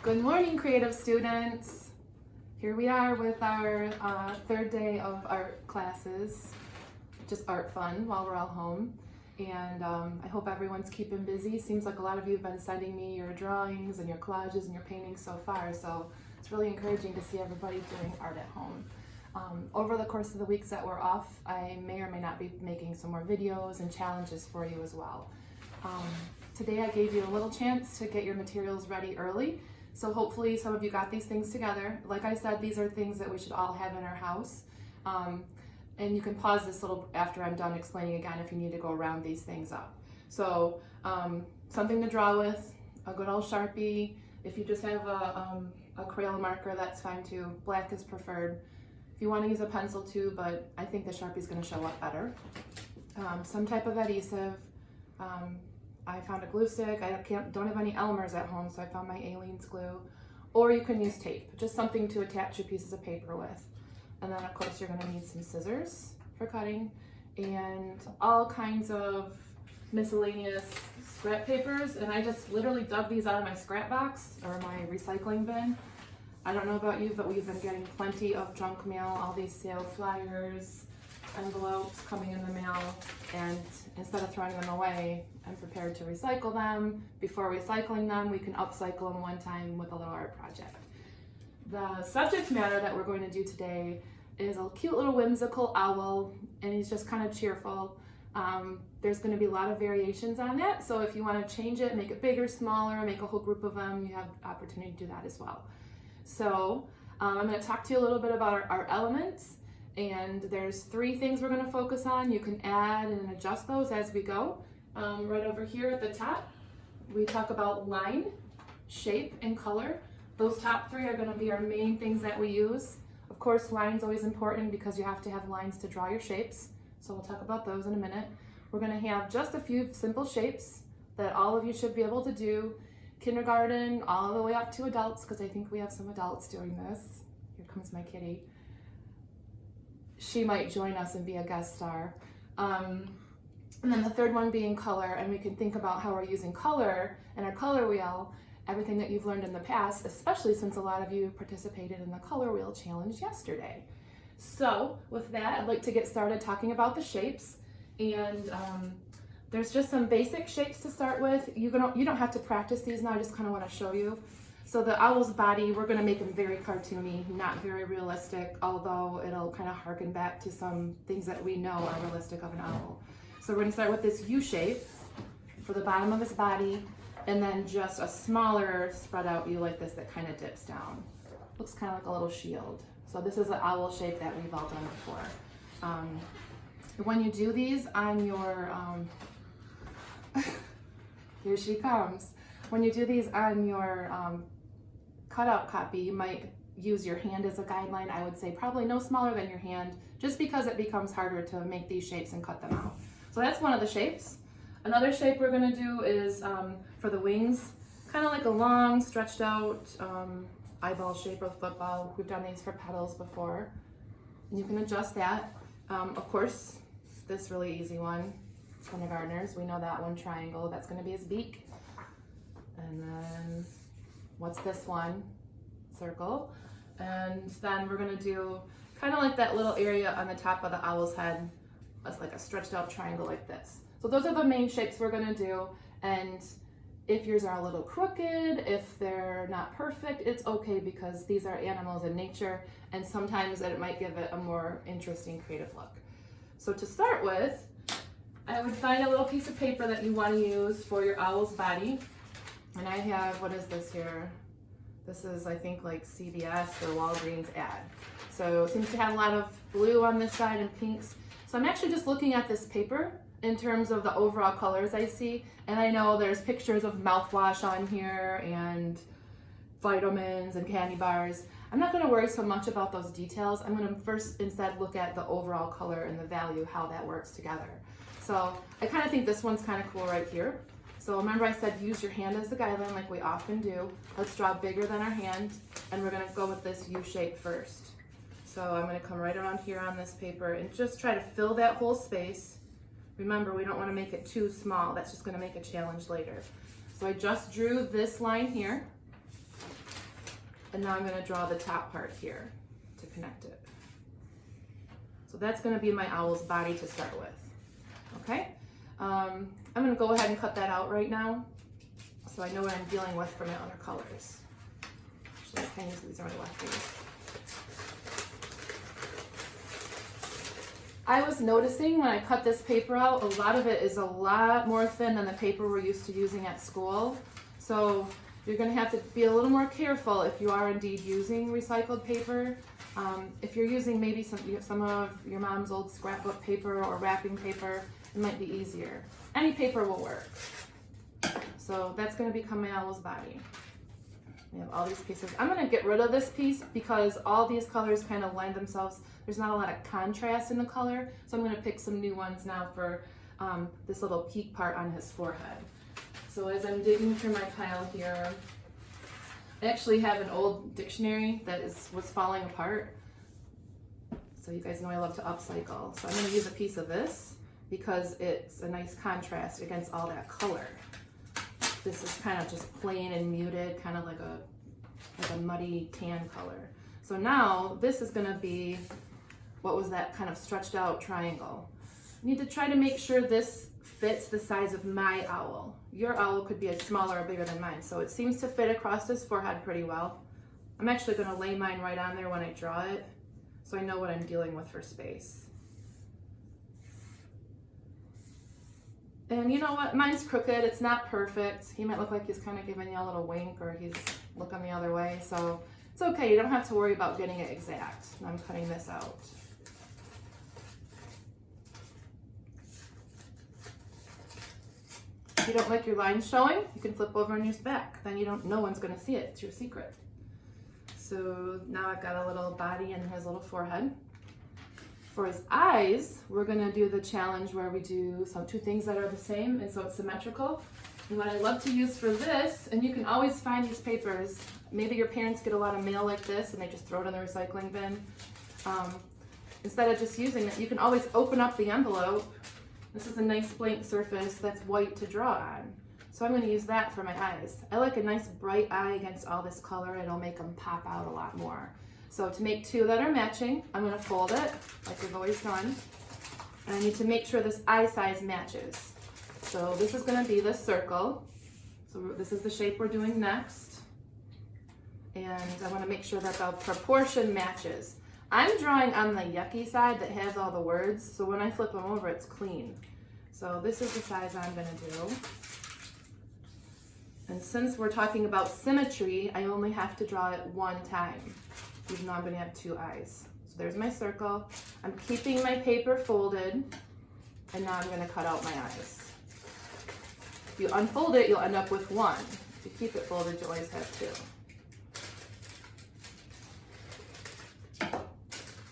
Good morning, creative students. Here we are with our third day of art classes, just art fun while we're all home. And I hope everyone's keeping busy. Seems like a lot of you have been sending me your drawings and your collages and your paintings so far, so it's really encouraging to see everybody doing art at home. Over the course of the weeks that we're off, I may or may not be making some more videos and challenges for you as well. Today I gave you a little chance to get your materials ready early, so hopefully some of you got these things together. Like I said, these are things that we should all have in our house. And you can pause this little after I'm done explaining again if you need to go round these things up. So something to draw with, a good old Sharpie. If you just have a Crayon marker, that's fine too. Black is preferred. If you want to use a pencil too, but I think the Sharpie's going to show up better. Some type of adhesive. I found a glue stick. I don't have any Elmer's at home, so I found my Aleene's glue. Or you can use tape, just something to attach your pieces of paper with. And then of course you're going to need some scissors for cutting and all kinds of miscellaneous scrap papers. And I just literally dug these out of my scrap box or my recycling bin. I don't know about you, but we've been getting plenty of junk mail, all these sale flyers, envelopes coming in the mail, and instead of throwing them away, I'm prepared to recycle them. Before recycling them, we can upcycle them one time with a little art project. The subject matter that we're going to do today is a cute little whimsical owl, and he's just kind of cheerful. There's going to be a lot of variations on that, so if you want to change it, make it bigger, smaller, make a whole group of them, you have the opportunity to do that as well. So I'm going to talk to you a little bit about our elements, and there's 3 things we're going to focus on. You can add and adjust those as we go. Right over here at the top, we talk about line, shape, and color. Those top 3 are going to be our main things that we use. Of course, line's always important because you have to have lines to draw your shapes. So we'll talk about those in a minute. We're going to have just a few simple shapes that all of you should be able to do. Kindergarten all the way up to adults, because I think we have some adults doing this. Here comes my kitty. She might join us and be a guest star. And then the third one being color, and we can think about how we're using color in our color wheel, everything that you've learned in the past, especially since a lot of you participated in the color wheel challenge yesterday. So with that, I'd like to get started talking about the shapes. And there's just some basic shapes to start with. You don't have to practice these now, I just kind of want to show you. So the owl's body, we're going to make him very cartoony, not very realistic, although it'll kind of harken back to some things that we know are realistic of an owl. So we're going to start with this U shape for the bottom of his body, and then just a smaller spread out U like this that kind of dips down. Looks kind of like a little shield. So this is an owl shape that we've all done before. When you do these on your, here she comes. When you do these on your cutout copy, you might use your hand as a guideline. I would say probably no smaller than your hand, just because it becomes harder to make these shapes and cut them out. So that's one of the shapes. Another shape we're going to do is for the wings, kind of like a long, stretched out eyeball shape of football. We've done these for petals before. And you can adjust that. Of course, this really easy one, kindergartners, we know that one, triangle, that's going to be his beak. And then, what's this one? Circle. And then we're going to do kind of like that little area on the top of the owl's head. It's like a stretched out triangle like this. So those are the main shapes we're going to do. And if yours are a little crooked, if they're not perfect, it's okay, because these are animals in nature, and sometimes it might give it a more interesting creative look. So to start with, I would find a little piece of paper that you want to use for your owl's body. And I have, what is this here? This is, I think, like CVS or Walgreens ad. So it seems to have a lot of blue on this side and pinks. So I'm actually just looking at this paper in terms of the overall colors I see. And I know there's pictures of mouthwash on here and vitamins and candy bars. I'm not going to worry so much about those details. I'm going to first instead look at the overall color and the value, how that works together. So I kind of think this one's kind of cool right here. So remember I said use your hand as the guideline like we often do. Let's draw bigger than our hand, and we're going to go with this U shape first. So I'm going to come right around here on this paper and just try to fill that whole space. Remember, we don't want to make it too small. That's just going to make a challenge later. So I just drew this line here. And now I'm going to draw the top part here to connect it. So that's going to be my owl's body to start with. Okay, I'm going to go ahead and cut that out right now so I know what I'm dealing with for my other colors. Actually, I can use these are my lefties. I was noticing when I cut this paper out, a lot of it is a lot more thin than the paper we're used to using at school. So you're going to have to be a little more careful if you are indeed using recycled paper. If you're using maybe some of your mom's old scrapbook paper or wrapping paper, it might be easier. Any paper will work. So that's going to become my owl's body. We have all these pieces. I'm going to get rid of this piece because all these colors kind of lend themselves. There's not a lot of contrast in the color, so I'm going to pick some new ones now for this little peak part on his forehead. So as I'm digging through my pile here, I actually have an old dictionary that was falling apart. So you guys know I love to upcycle. So I'm going to use a piece of this because it's a nice contrast against all that color. This is kind of just plain and muted, kind of like a muddy tan color. So now this is going to be, what was that kind of stretched out triangle? I need to try to make sure this fits the size of my owl. Your owl could be smaller or bigger than mine, so it seems to fit across his forehead pretty well. I'm actually going to lay mine right on there when I draw it, so I know what I'm dealing with for space. And you know what? Mine's crooked. It's not perfect. He might look like he's kind of giving you a little wink or he's looking the other way. So it's okay. You don't have to worry about getting it exact. I'm cutting this out. If you don't like your lines showing, you can flip over and use back. Then no one's going to see it. It's your secret. So now I've got a little body and his little forehead. For his eyes, we're going to do the challenge where we do two things that are the same, and so it's symmetrical. And what I love to use for this, and you can always find these papers, maybe your parents get a lot of mail like this and they just throw it in the recycling bin. Instead of just using it, you can always open up the envelope. This is a nice blank surface that's white to draw on. So I'm going to use that for my eyes. I like a nice bright eye against all this color. It'll make them pop out a lot more. So to make two that are matching, I'm going to fold it like we've always done. And I need to make sure this eye size matches. So this is going to be the circle. So this is the shape we're doing next. And I want to make sure that the proportion matches. I'm drawing on the yucky side that has all the words, so when I flip them over, it's clean. So this is the size I'm going to do. And since we're talking about symmetry, I only have to draw it one time, even though I'm going to have two eyes. So there's my circle. I'm keeping my paper folded, and now I'm going to cut out my eyes. If you unfold it, you'll end up with one. If you keep it folded, you'll always have two.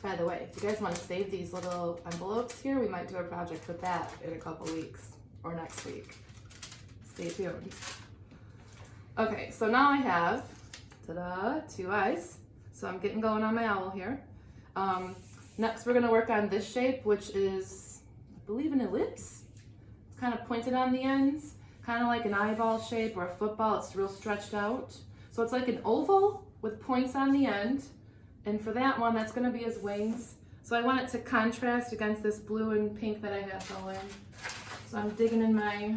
By the way, if you guys want to save these little envelopes here, we might do a project with that in a couple weeks or next week. Stay tuned. Okay, so now I have, ta-da, two eyes. So I'm getting going on my owl here. Next, we're going to work on this shape, which is, I believe, an ellipse. It's kind of pointed on the ends, kind of like an eyeball shape or a football. It's real stretched out. So it's like an oval with points on the end. And for that one, that's going to be his wings. So I want it to contrast against this blue and pink that I have going. So I'm digging in my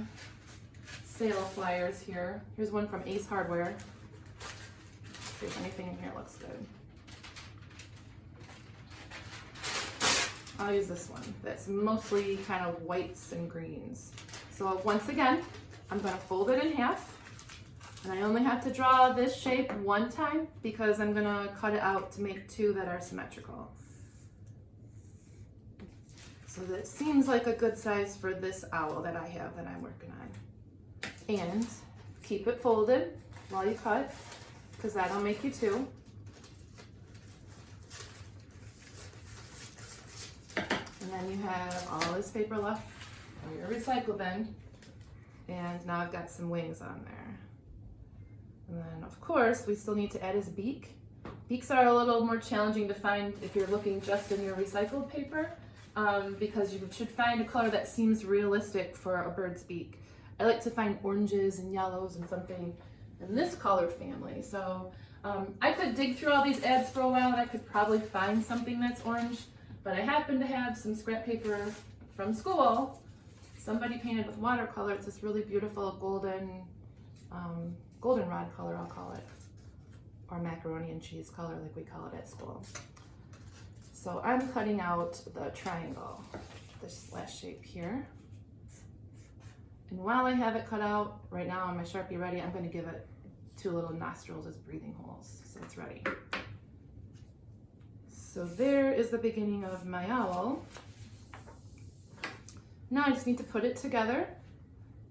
sale flyers here. Here's one from Ace Hardware. Let's see if anything in here looks good. I'll use this one. That's mostly kind of whites and greens. So once again, I'm going to fold it in half. And I only have to draw this shape one time because I'm going to cut it out to make two that are symmetrical. So that seems like a good size for this owl that I have that I'm working on. And keep it folded while you cut because that'll make you two. And then you have all this paper left for your recycle bin. And now I've got some wings on there. And then, of course, we still need to add his beak. Beaks are a little more challenging to find if you're looking just in your recycled paper because you should find a color that seems realistic for a bird's beak. I like to find oranges and yellows and something in this color family. So I could dig through all these ads for a while and I could probably find something that's orange, but I happen to have some scrap paper from school. Somebody painted with watercolor. It's this really beautiful goldenrod color, I'll call it, or macaroni and cheese color like we call it at school. So I'm cutting out the triangle, this last shape here. And while I have it cut out, right now on my Sharpie ready, I'm going to give it 2 little nostrils as breathing holes, so it's ready. So there is the beginning of my owl. Now I just need to put it together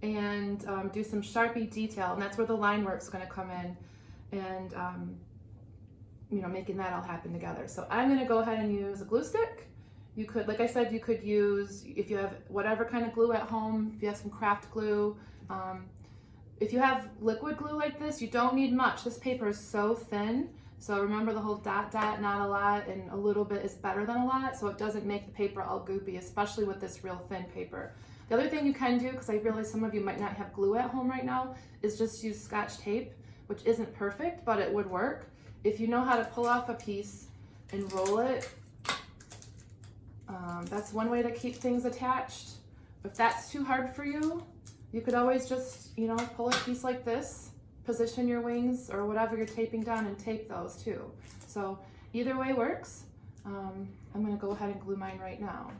and do some Sharpie detail, and that's where the line work's going to come in, and you know, making that all happen together. So I'm going to go ahead and use a glue stick. You could, like I said, you could use, if you have whatever kind of glue at home, if you have some craft glue. If you have liquid glue like this, you don't need much. This paper is so thin. So remember the whole dot, not a lot, and a little bit is better than a lot, so it doesn't make the paper all goopy, especially with this real thin paper. The other thing you can do, because I realize some of you might not have glue at home right now, is just use Scotch tape, which isn't perfect, but it would work. If you know how to pull off a piece and roll it, that's one way to keep things attached. If that's too hard for you, you could always just, you know, pull a piece like this, position your wings or whatever you're taping down and tape those too. So either way works. I'm going to go ahead and glue mine right now.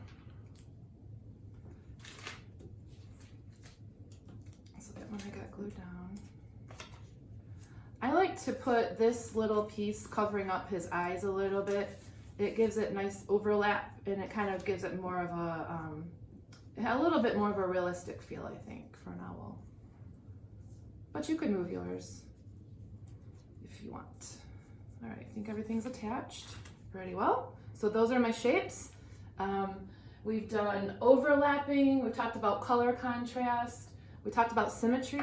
So that one I got glued down. I like to put this little piece covering up his eyes a little bit. It gives it nice overlap, and it kind of gives it more of a little bit more of a realistic feel, I think, for an owl. But you could move yours if you want. All right, I think everything's attached pretty well. So those are my shapes. We've done overlapping, we talked about color contrast, we talked about symmetry.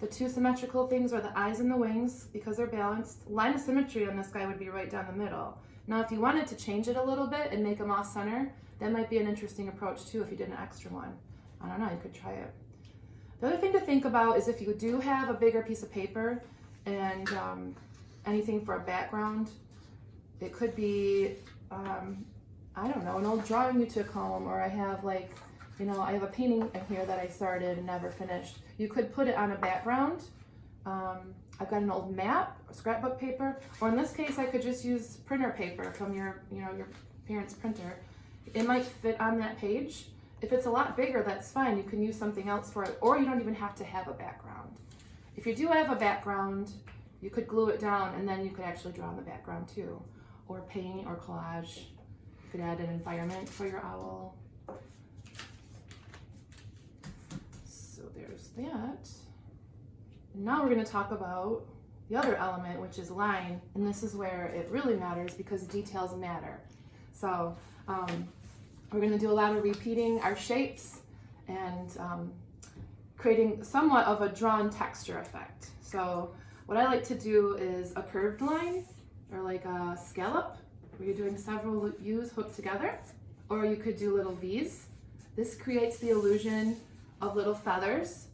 The 2 symmetrical things are the eyes and the wings because they're balanced. Line of symmetry on this guy would be right down the middle. Now if you wanted to change it a little bit and make them off center, that might be an interesting approach too if you did an extra one. I don't know, you could try it. The other thing to think about is if you do have a bigger piece of paper and anything for a background, it could be, I don't know, an old drawing you took home, or I have like, you know, I have a painting in here that I started and never finished. You could put it on a background. I've got an old map, scrapbook paper, or in this case I could just use printer paper from your, you know, your parents' printer. It might fit on that page. If it's a lot bigger, that's fine. You can use something else for it, or you don't even have to have a background. If you do have a background, you could glue it down and then you could actually draw on the background too, or paint or collage. You could add an environment for your owl. So there's that. And now we're going to talk about the other element, which is line, and this is where it really matters because details matter. So we're going to do a lot of repeating our shapes and creating somewhat of a drawn texture effect. So what I like to do is a curved line, or like a scallop, where you're doing several U's hooked together, or you could do little V's. This creates the illusion of little feathers.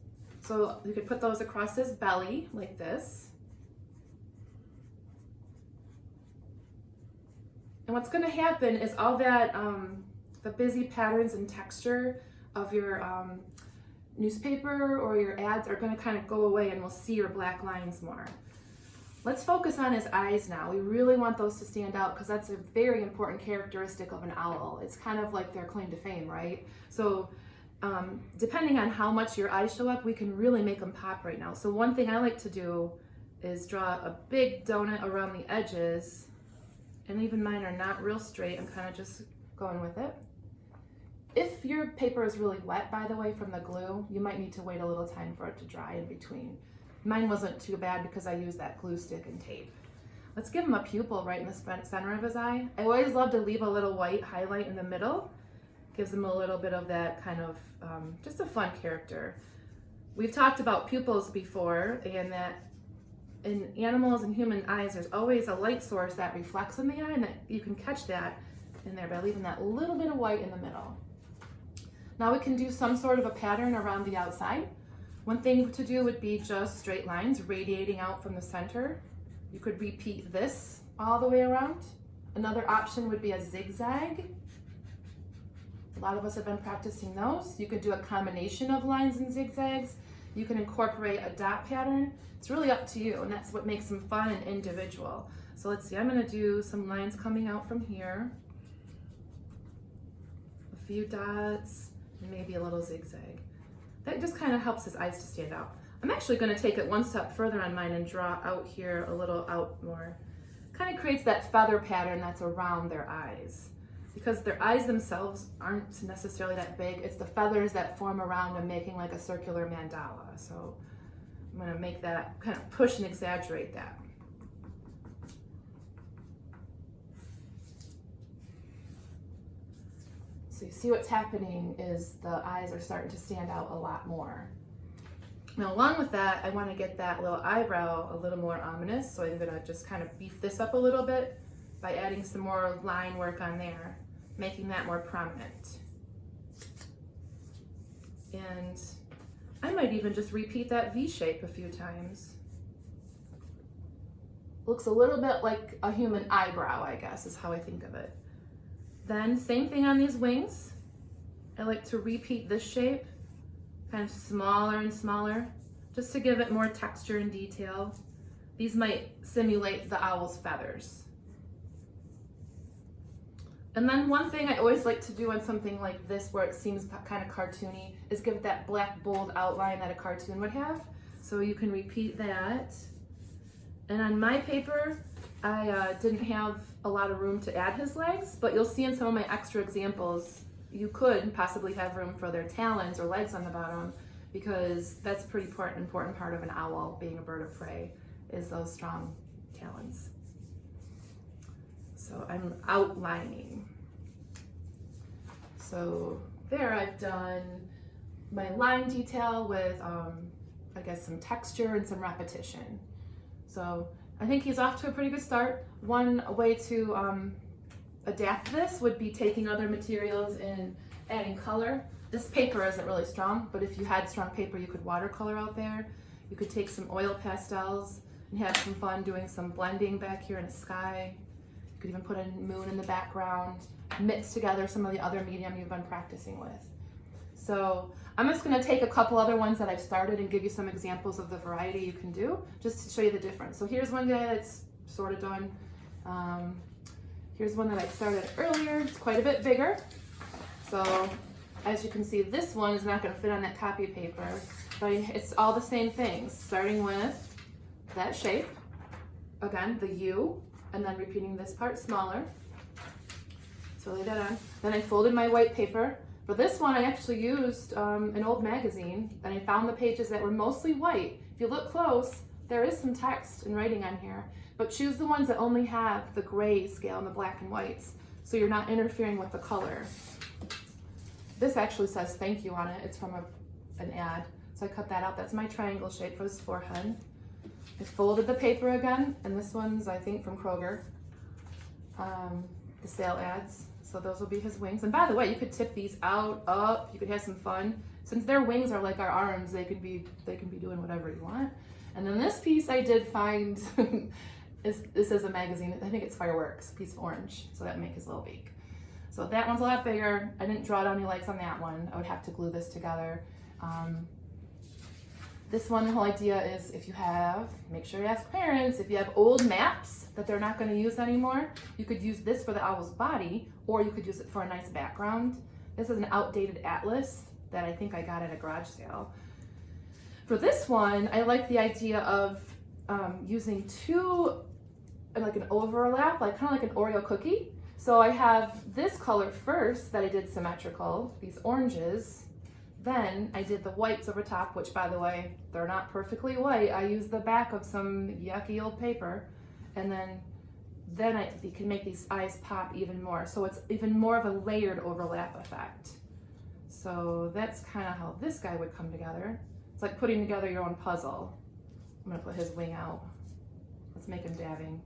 So you could put those across his belly like this. And what's going to happen is all that, the busy patterns and texture of your newspaper or your ads are going to kind of go away, and we'll see your black lines more. Let's focus on his eyes now. We really want those to stand out because that's a very important characteristic of an owl. It's kind of like their claim to fame, right? So depending on how much your eyes show up, we can really make them pop right now. So one thing I like to do is draw a big donut around the edges, and even mine are not real straight. I'm kind of just going with it. If your paper is really wet, by the way, from the glue, you might need to wait a little time for it to dry in between. Mine wasn't too bad because I used that glue stick and tape. Let's give him a pupil right in the center of his eye. I always love to leave a little white highlight in the middle. Gives him a little bit of that kind of, just a fun character. We've talked about pupils before, and that in animals and human eyes, there's always a light source that reflects in the eye, and that you can catch that in there by leaving that little bit of white in the middle. Now we can do some sort of a pattern around the outside. One thing to do would be just straight lines radiating out from the center. You could repeat this all the way around. Another option would be a zigzag. A lot of us have been practicing those. You could do a combination of lines and zigzags. You can incorporate a dot pattern. It's really up to you, and that's what makes them fun and individual. So let's see, I'm gonna do some lines coming out from here. A few dots, and maybe a little zigzag. That just kind of helps his eyes to stand out. I'm actually gonna take it one step further on mine and draw out here a little out more. Kind of creates that feather pattern that's around their eyes. Because their eyes themselves aren't necessarily that big, it's the feathers that form around them making like a circular mandala. So I'm gonna make that, kind of push and exaggerate that. So you see what's happening is the eyes are starting to stand out a lot more. Now along with that, I want to get that little eyebrow a little more ominous, so I'm gonna just kind of beef this up a little bit by adding some more line work on there, making that more prominent. And I might even just repeat that V shape a few times. Looks a little bit like a human eyebrow, I guess, is how I think of it. Then same thing on these wings. I like to repeat this shape, kind of smaller and smaller, just to give it more texture and detail. These might simulate the owl's feathers. And then one thing I always like to do on something like this where it seems kind of cartoony is give it that black bold outline that a cartoon would have. So you can repeat that. And on my paper, I didn't have a lot of room to add his legs, but you'll see in some of my extra examples, you could possibly have room for their talons or legs on the bottom, because that's a pretty important part of an owl being a bird of prey, is those strong talons. So I'm outlining. So there I've done my line detail with, I guess, some texture and some repetition. So I think he's off to a pretty good start. One way to adapt this would be taking other materials and adding color. This paper isn't really strong, but if you had strong paper, you could watercolor out there. You could take some oil pastels and have some fun doing some blending back here in the sky. You could even put a moon in the background, mix together some of the other medium you've been practicing with. So I'm just gonna take a couple other ones that I've started and give you some examples of the variety you can do, just to show you the difference. So here's one guy that's sort of done. Here's one that I started earlier. It's quite a bit bigger. So as you can see, this one is not gonna fit on that copy paper, but it's all the same things, starting with that shape, again, the U, and then repeating this part smaller. So lay that on. Then I folded my white paper. For this one, I actually used an old magazine, and I found the pages that were mostly white. If you look close, there is some text and writing on here, but choose the ones that only have the gray scale and the black and whites, so you're not interfering with the color. This actually says thank you on it. It's from an ad, so I cut that out. That's my triangle shape for his forehead. I folded the paper again, and this one's, I think, from Kroger, the sale ads. So those will be his wings. And by the way, you could tip these out, up, you could have some fun. Since their wings are like our arms, they can be doing whatever you want. And then this piece I did find, this is a magazine, I think it's Fireworks, a piece of orange, so that would make his little beak. So that one's a lot bigger. I didn't draw down any legs on that one. I would have to glue this together. This one, the whole idea is if you have, make sure you ask parents, if you have old maps that they're not gonna use anymore, you could use this for the owl's body, or you could use it for a nice background. This is an outdated atlas that I think I got at a garage sale. For this one, I like the idea of using two, like an overlap, like kind of like an Oreo cookie. So I have this color first that I did symmetrical, these oranges. Then I did the whites over top, which by the way, they're not perfectly white. I used the back of some yucky old paper. And then you can make these eyes pop even more. So it's even more of a layered overlap effect. So that's kind of how this guy would come together. It's like putting together your own puzzle. I'm gonna put his wing out. Let's make him dabbing.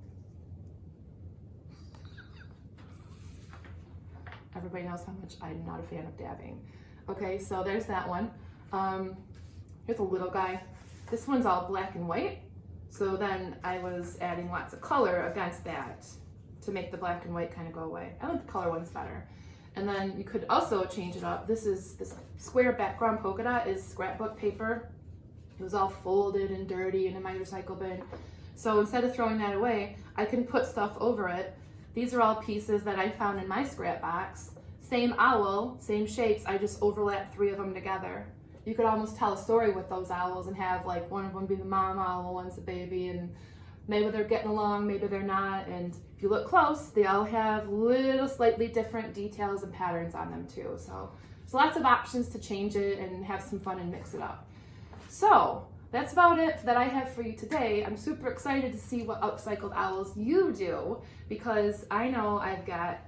Everybody knows how much I'm not a fan of dabbing. Okay, so there's that one. Here's a little guy. This one's all black and white. So then I was adding lots of color against that to make the black and white kind of go away. I like the color ones better. And then you could also change it up. This square background polka dot is scrapbook paper. It was all folded and dirty and in my recycle bin. So instead of throwing that away, I can put stuff over it. These are all pieces that I found in my scrap box. Same owl, same shapes, I just overlapped 3 of them together. You could almost tell a story with those owls and have like one of them be the mom owl, one's the baby, and maybe they're getting along, maybe they're not. And if you look close, they all have little slightly different details and patterns on them too. So there's lots of options to change it and have some fun and mix it up. So that's about it that I have for you today. I'm super excited to see what upcycled owls you do, because I know I've got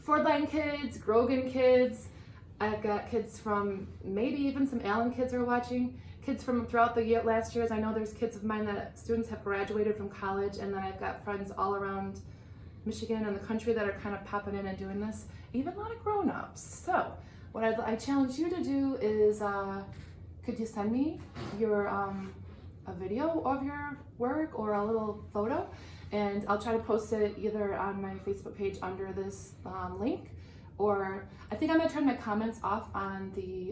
Fordline kids, Grogan kids, I've got kids from maybe even some Allen kids are watching, kids from throughout the last years. I know there's kids of mine that students have graduated from college, and then I've got friends all around Michigan and the country that are kind of popping in and doing this, even a lot of grown-ups. So what I challenge you to do is, could you send me your a video of your work or a little photo, and I'll try to post it either on my Facebook page under this link, or I think I'm gonna turn my comments off on the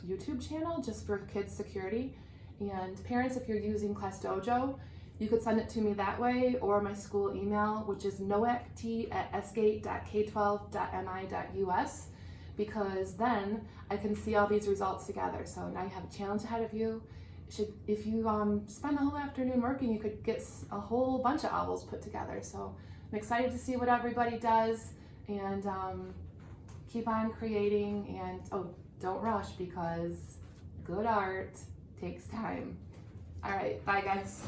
YouTube channel just for kids security. And parents, if you're using Class Dojo, you could send it to me that way, or my school email, which is noact@sgate.k12.mi.us, because then I can see all these results together. So now you have a challenge ahead of you. If you spend the whole afternoon working, you could get a whole bunch of owls put together. So I'm excited to see what everybody does, and keep on creating, and don't rush, because good art takes time. All right, bye guys.